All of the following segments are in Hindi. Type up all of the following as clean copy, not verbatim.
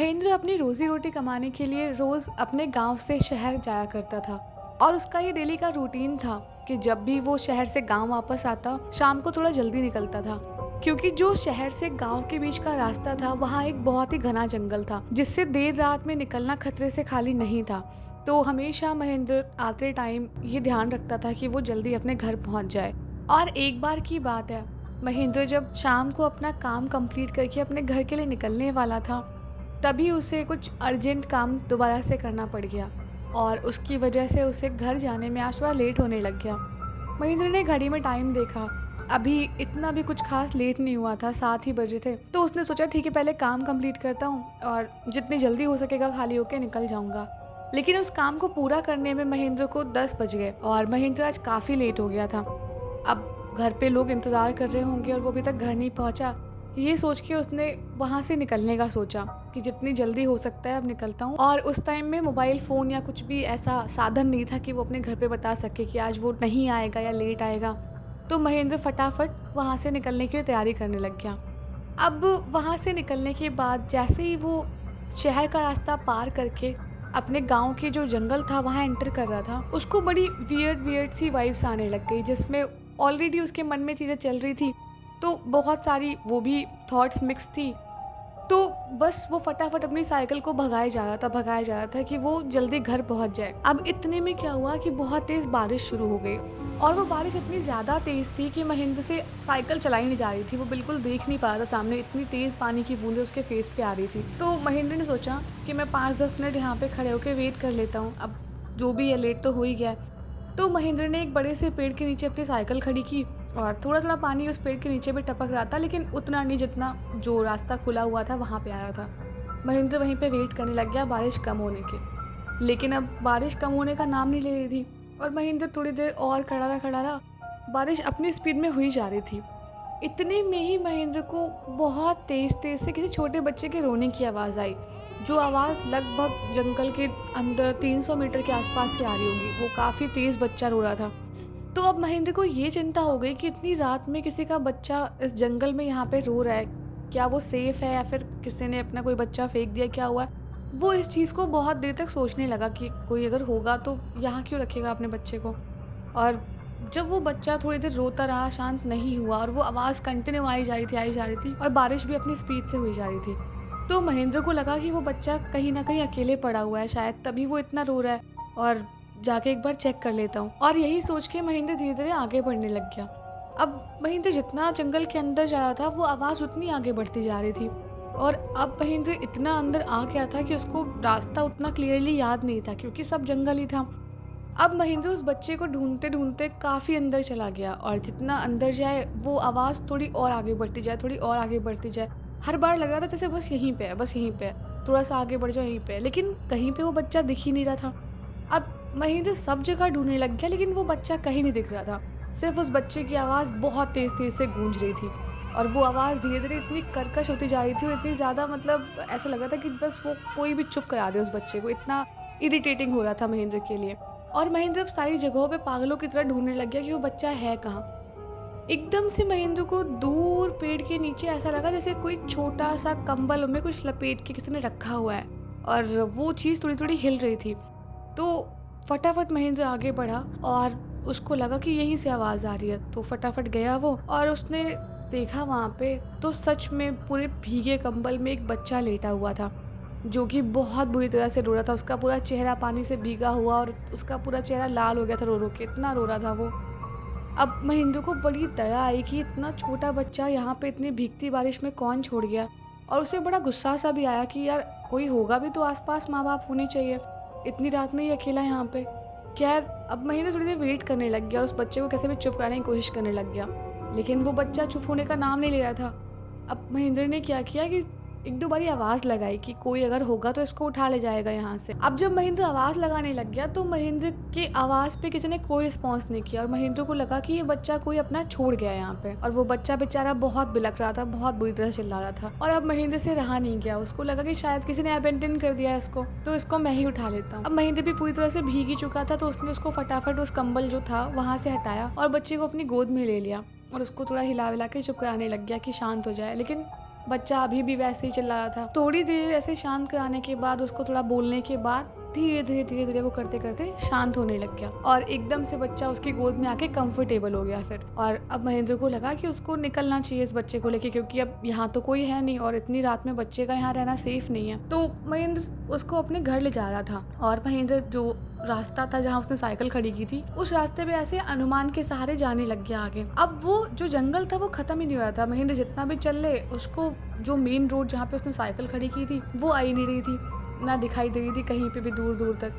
महेंद्र अपनी रोजी रोटी कमाने के लिए रोज अपने गांव से शहर जाया करता था। और उसका ये डेली का रूटीन था कि जब भी वो शहर से गांव वापस आता शाम को थोड़ा जल्दी निकलता था, क्योंकि जो शहर से गांव के बीच का रास्ता था वहाँ एक बहुत ही घना जंगल था जिससे देर रात में निकलना खतरे से खाली नहीं था। तो हमेशा महेंद्र आते टाइम ये ध्यान रखता था कि वो जल्दी अपने घर पहुंच जाए। और एक बार की बात है, महेंद्र जब शाम को अपना काम कंप्लीट करके अपने घर के लिए निकलने वाला था, तभी उसे कुछ अर्जेंट काम दोबारा से करना पड़ गया और उसकी वजह से उसे घर जाने में आज थोड़ा लेट होने लग गया। महेंद्र ने घड़ी में टाइम देखा, अभी इतना भी कुछ खास लेट नहीं हुआ था, 7 ही बजे थे। तो उसने सोचा ठीक है, पहले काम कंप्लीट करता हूँ और जितनी जल्दी हो सकेगा खाली होके निकल जाऊंगा। लेकिन उस काम को पूरा करने में महेंद्र को 10 बज गए और महेंद्र आज काफ़ी लेट हो गया था। अब घर पे लोग इंतज़ार कर रहे होंगे और वो अभी तक घर नहीं पहुंचा। ये सोच के उसने वहाँ से निकलने का सोचा कि जितनी जल्दी हो सकता है अब निकलता हूँ। और उस टाइम में मोबाइल फ़ोन या कुछ भी ऐसा साधन नहीं था कि वो अपने घर पे बता सके कि आज वो नहीं आएगा या लेट आएगा। तो महेंद्र फटाफट वहाँ से निकलने की तैयारी करने लग गया। अब वहाँ से निकलने के बाद जैसे ही वो शहर का रास्ता पार करके अपने गांव के जो जंगल था वहाँ एंटर कर रहा था, उसको बड़ी वियर्ड वियर्ड सी वाइब्स आने लग गई, जिसमें ऑलरेडी उसके मन में चीज़ें चल रही थी। तो बहुत सारी वो भी थॉट्स मिक्स थी। तो बस वो फटाफट अपनी साइकिल को भगाया जा रहा था कि वो जल्दी घर पहुंच जाए। अब इतने में क्या हुआ कि बहुत तेज़ बारिश शुरू हो गई और वो बारिश इतनी ज़्यादा तेज़ थी कि महेंद्र से साइकिल चलाई नहीं जा रही थी। वो बिल्कुल देख नहीं पा रहा था सामने, इतनी तेज़ पानी की बूंदें उसके फेस पे आ रही थी। तो महेंद्र ने सोचा कि मैं 5-10 मिनट यहाँ पे खड़े होकर वेट कर लेता हूँ, अब जो भी है लेट तो हो ही गया है। तो महेंद्र ने एक बड़े से पेड़ के नीचे अपनी साइकिल खड़ी की और थोड़ा थोड़ा पानी उस पेड़ के नीचे भी टपक रहा था, लेकिन उतना नहीं जितना जो रास्ता खुला हुआ था वहाँ पे आया था। महेंद्र वहीं पे वेट करने लग गया बारिश कम होने के, लेकिन अब बारिश कम होने का नाम नहीं ले रही थी और महेंद्र थोड़ी देर और खड़ा रहा। बारिश अपनी स्पीड में हुई जा रही थी। इतने में ही महेंद्र को बहुत तेज तेज से किसी छोटे बच्चे के रोने की आवाज़ आई, जो आवाज़ लगभग जंगल के अंदर 300 मीटर के आसपास से आ रही होगी। वो काफ़ी तेज़ बच्चा रो रहा था। तो अब महेंद्र को ये चिंता हो गई कि इतनी रात में किसी का बच्चा इस जंगल में यहाँ पे रो रहा है, क्या वो सेफ़ है या फिर किसी ने अपना कोई बच्चा फेंक दिया, क्या हुआ है? वो इस चीज़ को बहुत देर तक सोचने लगा कि कोई अगर होगा तो यहाँ क्यों रखेगा अपने बच्चे को। और जब वो बच्चा थोड़ी देर रोता रहा, शांत नहीं हुआ और वो आवाज़ कंटिन्यू आई जा रही थी और बारिश भी अपनी स्पीड से हुई जा रही थी। तो महेंद्र को लगा कि वो बच्चा कहीं न कहीं अकेले पड़ा हुआ है शायद, तभी वो इतना रो रहा है और जाके एक बार चेक कर लेता हूँ। और यही सोच के महेंद्र धीरे-धीरे आगे बढ़ने लग गया। अब महेंद्र जितना जंगल के अंदर जा रहा था, वो आवाज़ उतनी आगे बढ़ती जा रही थी और अब महेंद्र इतना अंदर आ गया था कि उसको रास्ता उतना क्लियरली याद नहीं था, क्योंकि सब जंगल ही था। अब महेंद्र उस बच्चे को ढूँढते-ढूँढते काफ़ी अंदर चला गया और जितना अंदर जाए वो आवाज़ थोड़ी और आगे बढ़ती जाए, थोड़ी और आगे बढ़ती जाए। हर बार लग रहा था जैसे बस यहीं पे है, बस यहीं पे है, थोड़ा-सा आगे बढ़ जाओ यहीं पे है, लेकिन कहीं पे वो बच्चा दिख ही नहीं रहा था। अब महेंद्र सब जगह ढूँढने लग गया, लेकिन वो बच्चा कहीं नहीं दिख रहा था। सिर्फ़ उस बच्चे की आवाज़ बहुत तेज़-तेज़ से गूंज रही थी और वो आवाज़ धीरे-धीरे इतनी कर्कश होती जा रही थी और इतनी ज़्यादा, मतलब ऐसा लग रहा था कि बस वो कोई भी चुप करा दे उस बच्चे को, इतना इरिटेटिंग हो रहा था महेंद्र के लिए। और महेंद्र अब सारी जगहों पे पागलों की तरह ढूँढने लग गया कि वो बच्चा है कहाँ। एकदम से महेंद्र को दूर पेड़ के नीचे ऐसा लगा जैसे कोई छोटा-सा कंबल में कुछ लपेट के किसी ने रखा हुआ है और वो चीज़ थोड़ी-थोड़ी हिल रही थी। तो फटाफट महेंद्र आगे बढ़ा और उसको लगा कि यहीं से आवाज़ आ रही है, तो फटाफट गया वो और उसने देखा वहाँ पे तो सच में पूरे भीगे कंबल में एक बच्चा लेटा हुआ था, जो कि बहुत बुरी तरह से रो रहा था। उसका पूरा चेहरा पानी से भीगा हुआ और उसका पूरा चेहरा लाल हो गया था रो-रो के, इतना रो रहा था वो। अब महेंद्र को बड़ी दया आई कि इतना छोटा बच्चा यहाँ पे इतनी भीगती बारिश में कौन छोड़ गया, और उसे बड़ा गुस्सा सा भी आया कि यार कोई होगा भी तो आसपास, माँ बाप होनी चाहिए, इतनी रात में ये अकेला यहाँ पे। खैर अब महेंद्र थोड़ी देर वेट करने लग गया और उस बच्चे को कैसे भी चुप कराने की कोशिश करने लग गया, लेकिन वो बच्चा चुप होने का नाम नहीं ले रहा था। अब महेंद्र ने क्या किया कि 1-2 बारी आवाज़ लगाई कि कोई अगर होगा तो इसको उठा ले जाएगा यहाँ से। अब जब महेंद्र आवाज़ लगाने लग गया तो महेंद्र की आवाज़ पे किसी ने कोई रिस्पॉन्स नहीं किया और महेंद्र को लगा कि ये बच्चा कोई अपना छोड़ गया यहाँ पे, और वो बच्चा बेचारा बहुत बिलख रहा था, बहुत बुरी तरह चिल्ला रहा था। और अब महेंद्र से रहा नहीं गया, उसको लगा कि शायद किसी ने अबेंडन कर दिया इसको, तो इसको मैं ही उठा लेता हूँ। अब महेंद्र भी पूरी तरह से भीग ही चुका था, तो उसने उसको फटाफट उस कंबल जो था वहाँ से हटाया और बच्चे को अपनी गोद में ले लिया और उसको थोड़ा हिला विला के चुप कराने लग गया कि शांत हो जाए। लेकिन बच्चा अभी भी वैसे ही चिल्ला रहा था। थोड़ी देर ऐसे शांत कराने के बाद, उसको थोड़ा बोलने के बाद धीरे-धीरे वो करते-करते शांत होने लग गया और एकदम से बच्चा उसकी गोद में आके कंफर्टेबल हो गया फिर। और अब महेंद्र को लगा कि उसको निकलना चाहिए इस बच्चे को लेके, क्योंकि अब यहाँ तो कोई है नहीं और इतनी रात में बच्चे का यहाँ रहना सेफ नहीं है। तो महेंद्र उसको अपने घर ले जा रहा था और महेंद्र जो रास्ता था जहाँ उसने साइकिल खड़ी की थी, उस रास्ते पे ऐसे अनुमान के सहारे जाने लग गया आगे। अब वो जो जंगल था वो खत्म ही नहीं हो रहा था। महेंद्र जितना भी चल ले, उसको जो मेन रोड जहाँ पे उसने साइकिल खड़ी की थी वो आई नहीं रही थी, ना दिखाई दे रही थी कहीं पे भी दूर दूर तक।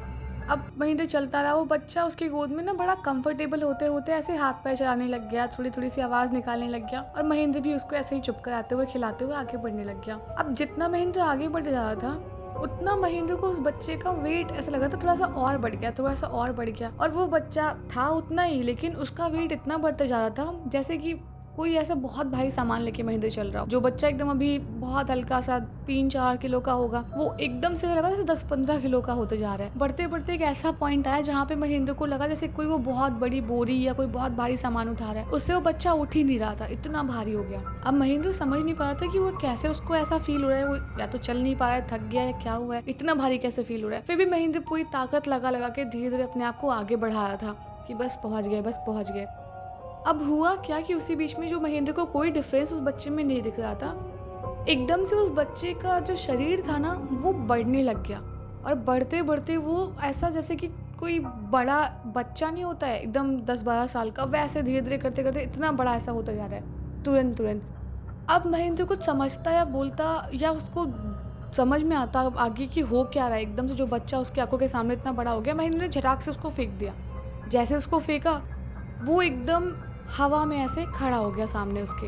अब महेंद्र चलता रहा, वो बच्चा उसकी गोद में ना बड़ा कंफर्टेबल होते होते ऐसे हाथ पैर चलाने लग गया, थोड़ी थोड़ी सी आवाज़ निकालने लग गया और महेंद्र भी उसको ऐसे ही चुप कराते हुए खिलाते हुए आगे बढ़ने लग गया। अब जितना महेंद्र आगे बढ़ते जा रहा था, उतना महेंद्र को उस बच्चे का वेट ऐसा लगा था थोड़ा सा और बढ़ गया, थोड़ा सा और बढ़ गया। और वो बच्चा था उतना ही, लेकिन उसका वेट इतना बढ़ता जा रहा था जैसे कि कोई ऐसा बहुत भारी सामान लेके महेंद्र चल रहा हो। जो बच्चा एकदम अभी बहुत हल्का सा 3-4 किलो का होगा, वो एकदम से लगा जैसे 10-15 किलो का होते जा रहा है। बढ़ते बढ़ते एक ऐसा पॉइंट आया जहाँ पे महेंद्र को लगा जैसे कोई वो बहुत बड़ी बोरी या कोई बहुत भारी सामान उठा रहा है। उससे वो बच्चा उठ ही नहीं रहा था, इतना भारी हो गया। अब महेंद्र समझ नहीं पा रहा था कि वो कैसे उसको ऐसा फील हो रहा है, वो या तो चल नहीं पा रहा है, थक गया है, क्या हुआ है, इतना भारी कैसे फील हो रहा है। फिर भी महेंद्र पूरी ताकत लगा लगा के धीरे धीरे अपने आप को आगे बढ़ा रहा था कि बस पहुंच गए, बस पहुंच गए। अब हुआ क्या कि उसी बीच में जो महेंद्र को कोई डिफरेंस उस बच्चे में नहीं दिख रहा था, एकदम से उस बच्चे का जो शरीर था ना वो बढ़ने लग गया। और बढ़ते बढ़ते वो ऐसा जैसे कि कोई बड़ा बच्चा नहीं होता है एकदम 10-12 साल का, वैसे धीरे धीरे करते करते इतना बड़ा ऐसा होता जा रहा है तुरंत तुरंत। अब महेंद्र कुछ समझता या बोलता या उसको समझ में आता अब आगे की हो क्या रहा है। एकदम से जो बच्चा उसकी आंखों के सामने इतना बड़ा हो गया, महेंद्र ने झटाक से उसको फेंक दिया। जैसे उसको फेंका, वो एकदम हवा में ऐसे खड़ा हो गया सामने उसके।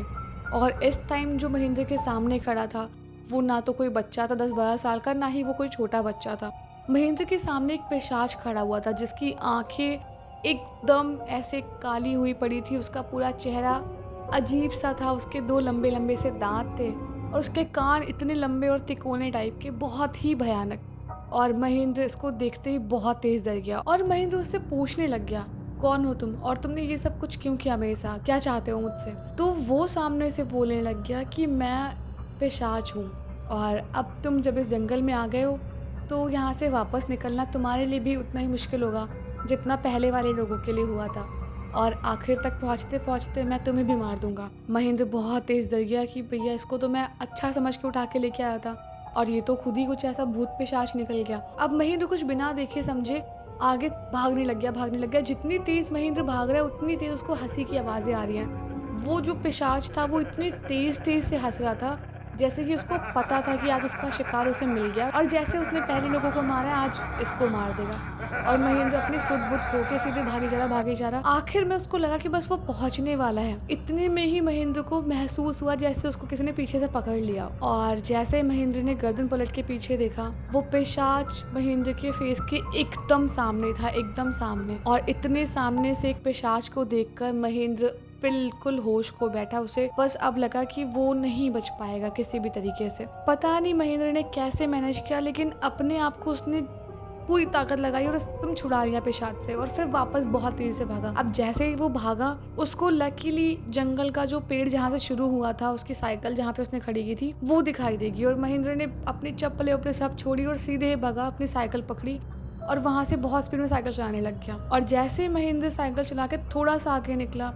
और इस टाइम जो महेंद्र के सामने खड़ा था, वो ना तो कोई बच्चा था 10-12 साल का, ना ही वो कोई छोटा बच्चा था। महेंद्र के सामने एक पिशाच खड़ा हुआ था जिसकी आंखें एकदम ऐसे काली हुई पड़ी थी। उसका पूरा चेहरा अजीब सा था, उसके 2 लंबे लंबे से दांत थे और उसके कान इतने लंबे और तिकोने टाइप के, बहुत ही भयानक। और महेंद्र इसको देखते ही बहुत तेज डर गया और महेंद्र उससे पूछने लग गया, कौन हो तुम और तुमने ये सब कुछ क्यों किया मेरे साथ, क्या चाहते हो मुझसे। तो वो सामने से बोलने लग गया कि मैं पिशाच हूँ और अब तुम जब इस जंगल में आ गए हो तो यहाँ से वापस निकलना तुम्हारे लिए भी उतना ही मुश्किल होगा जितना पहले वाले लोगों के लिए हुआ था, और आखिर तक पहुँचते पहुँचते मैं तुम्हें भी मार दूंगा। महेंद्र बहुत तेज डर गया कि भैया इसको तो मैं अच्छा समझ के उठा के लेके आया था और ये तो खुद ही कुछ ऐसा भूत पिशाच निकल गया। अब महेंद्र कुछ बिना देखे समझे आगे भागने लग गया। जितनी तेज महेंद्र भाग रहा है उतनी तेज उसको हंसी की आवाज़ें आ रही हैं। वो जो पिशाच था वो इतनी तेज से हंस रहा था जैसे कि उसको पता था कि आज उसका शिकार उसे मिल गया और जैसे उसने पहले लोगों को मारा है आज इसको मार देगा। और महेंद्र अपनी सुध बुध खो के सीधे भागे जा रहा। आखिर में उसको लगा कि बस वो पहुंचने वाला है। इतने में ही महेंद्र को महसूस हुआ जैसे उसको किसी ने पीछे से पकड़ लिया और जैसे महेंद्र ने गर्दन पलट के पीछे देखा, वो पिशाच महेंद्र के फेस के एकदम सामने था, एकदम सामने। और इतने सामने से एक पिशाच को देखकर महेंद्र बिल्कुल होश खो बैठा। उसे बस अब लगा कि वो नहीं बच पाएगा किसी भी तरीके से। पता नहीं महेंद्र ने कैसे मैनेज किया, लेकिन अपने आप को उसने पूरी ताकत लगाई और तुम छुड़ा लिया पिशाच से और फिर वापस बहुत तेज से भागा। अब जैसे ही वो भागा, उसको लकीली जंगल का जो पेड़ जहाँ से शुरू हुआ था, उसकी साइकिल जहाँ पे उसने खड़ी की थी वो दिखाई देगी। और महेंद्र ने अपनी चप्पलें अपने सब छोड़ी और सीधे भागा, अपनी साइकिल पकड़ी और वहाँ से बहुत स्पीड में साइकिल चलाने लग गया। और जैसे ही महेंद्र साइकिल चला के थोड़ा सा आगे निकला,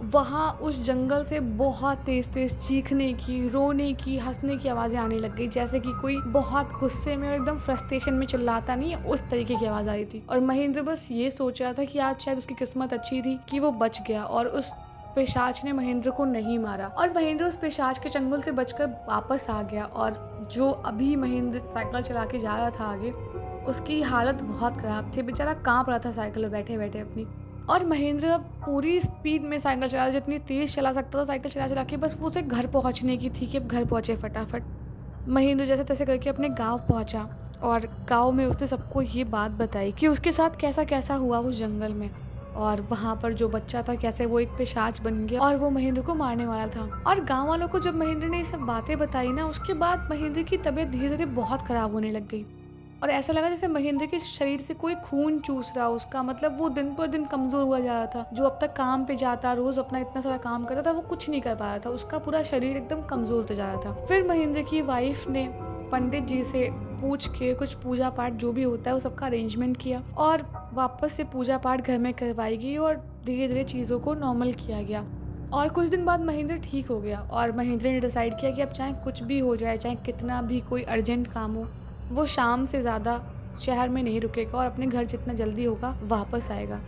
वहाँ उस जंगल से बहुत तेज चीखने की, रोने की, हंसने की आवाज़ें आने लग गई, जैसे कि कोई बहुत गुस्से में और एकदम फ्रस्ट्रेशन में चिल्लाता नहीं है, उस तरीके की आवाज़ आ रही थी। और महेंद्र बस ये सोच रहा था कि आज शायद उसकी किस्मत अच्छी थी कि वो बच गया और उस पिशाच ने महेंद्र को नहीं मारा और महेंद्र उस पिशाच के चंगुल से बचकर वापस आ गया। और जो अभी महेंद्र साइकिल चला के जा रहा था आगे, उसकी हालत बहुत ख़राब थी, बेचारा काँप रहा था साइकिल में बैठे बैठे अपनी। और महेंद्र पूरी स्पीड में साइकिल चला, जितनी तेज़ चला सकता था साइकिल चला चला के, बस वो उसे घर पहुंचने की थी कि अब घर पहुंचे फटाफट। महेंद्र जैसे तैसे करके अपने गांव पहुंचा और गांव में उसने सबको ये बात बताई कि उसके साथ कैसा कैसा हुआ उस जंगल में, और वहाँ पर जो बच्चा था कैसे वो एक पिशाच बन गया और वो महेंद्र को मारने वाला था। और गाँव वालों को जब महेंद्र ने ये सब बातें बताई ना, उसके बाद महेंद्र की तबीयत धीरे धीरे बहुत ख़राब होने लग गई। और ऐसा लगा जैसे महेंद्र के शरीर से कोई खून चूस रहा हो उसका। मतलब वो दिन पर दिन कमज़ोर हुआ जा रहा था। जो अब तक काम पे जाता, रोज़ अपना इतना सारा काम करता था, वो कुछ नहीं कर पा रहा था। उसका पूरा शरीर एकदम कमज़ोर होता जा रहा था। फिर महेंद्र की वाइफ ने पंडित जी से पूछ के कुछ पूजा पाठ जो भी होता है वो सबका अरेंजमेंट किया और वापस से पूजा पाठ घर में करवाई गई और धीरे धीरे चीज़ों को नॉर्मल किया गया। और कुछ दिन बाद महेंद्र ठीक हो गया और महेंद्र ने डिसाइड किया कि अब चाहे कुछ भी हो जाए, चाहे कितना भी कोई अर्जेंट काम हो, वो शाम से ज़्यादा शहर में नहीं रुकेगा और अपने घर जितना जल्दी होगा वापस आएगा।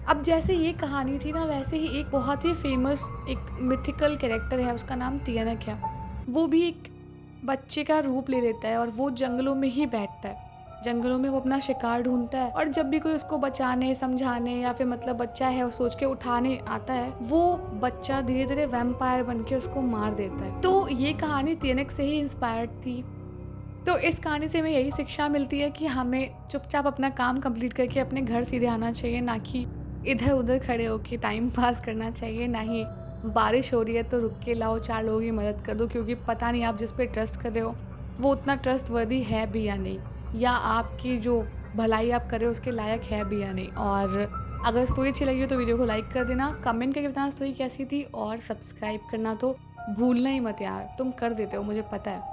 अब जैसे ये कहानी थी ना, वैसे ही एक बहुत ही फेमस एक मिथिकल कैरेक्टर है, उसका नाम तियनक है। वो भी एक बच्चे का रूप ले लेता है और वो जंगलों में ही बैठता है। जंगलों में वो अपना शिकार ढूंढता है और जब भी कोई उसको बचाने, समझाने या फिर मतलब बच्चा है वो सोच के उठाने आता है, वो बच्चा धीरे धीरे वैम्पायर बन के उसको मार देता है। तो ये कहानी तियनक से ही इंस्पायर्ड थी। तो इस कहानी से हमें यही शिक्षा मिलती है कि हमें चुपचाप अपना काम कंप्लीट करके अपने घर सीधे आना चाहिए, ना कि इधर उधर खड़े होके टाइम पास करना चाहिए। ना ही बारिश हो रही है तो रुक के लाओ 4 लोगों की मदद कर दो, क्योंकि पता नहीं आप जिस पे ट्रस्ट कर रहे हो वो उतना ट्रस्टवर्दी है भी या नहीं, या आपकी जो भलाई आप कर रहे हो उसके लायक है भी या नहीं। और अगर स्टोरी अच्छी लगी हो तो वीडियो को लाइक कर देना, कमेंट करके बताना स्टोरी कैसी थी और सब्सक्राइब करना तो भूलना ही मत यार, तुम कर देते हो मुझे पता है।